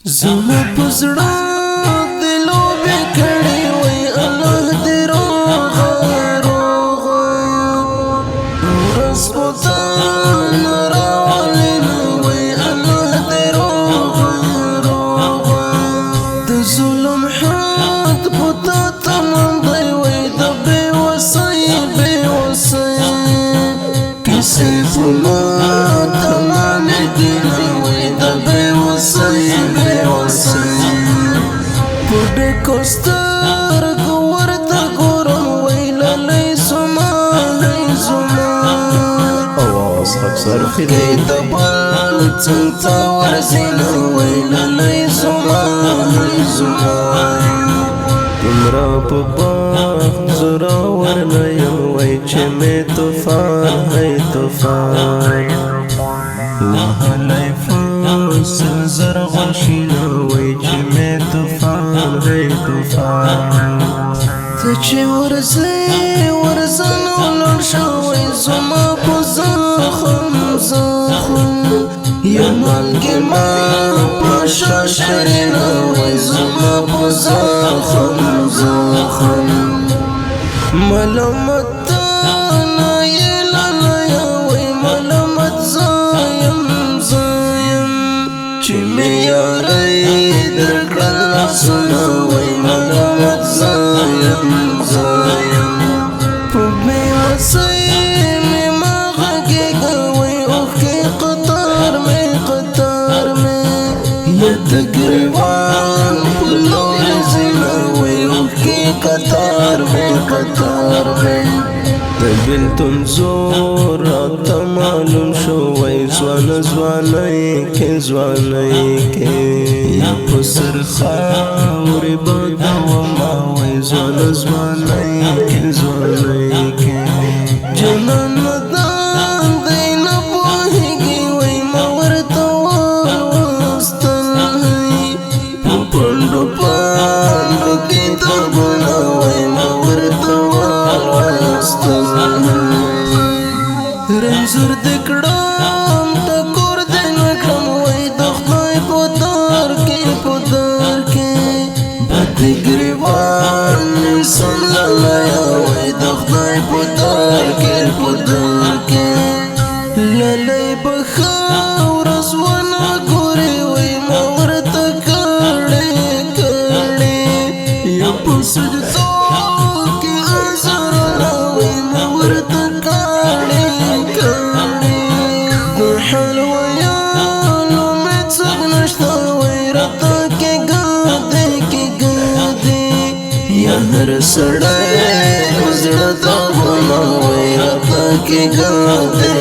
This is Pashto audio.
زما پزړه دلو به کړي وای الله دې روغه روغه ورځ پتا نراولین وای الله دې روغه روغه د ظلم حد پتا تمام دی وای د بے وسای کیسه فما تمام دی وای د بے وسای پوډه کوستر ورته ګورم ویل لای زما اواز حق صرفی دی کې د بل څنګه ورزین ویل لای زما تمرا په باغ زرا ورنیم وای چې مې طوفان ہے طوفان وهلای فصل زرغشین وای چې مې طوفان ہے طوفان ته چې ورزن ولر شوی زما په زخم یا مالګې ما په شاشرین وای زما په زخم ملامت نه یې لاله وای ملامت زایم چې مې یارۍ درکړل لاسونه وای ملامت زایم په بې وسۍ مې ما غږېږه وای اوښکې قطار مې یا د ګریوان په لورې ځینه وای اوښکې قطار مې د بلتون زور راته معلوم شو وای ځوانۍ کې یا په سر خاورې بادومه وای ځوانۍ کې جنان مدان دی نه پوهېږي وای ما ورته ولوستل په پنډو کتابونه وای ما ورته ولوستل رنځور دې کړم ټکور دې نه کړم وای د خدای په دار کې بد ګریوان سملایا وای د خدای په دار کې للی بخاور زونه ګوري وای ما ورته کړې یا په سجدو کې ازر وای ما ورته کړې د حلویانو مې څوک نشته وای راته کېږدې یا هر سړی زړه ته غومه وای راته کېږدې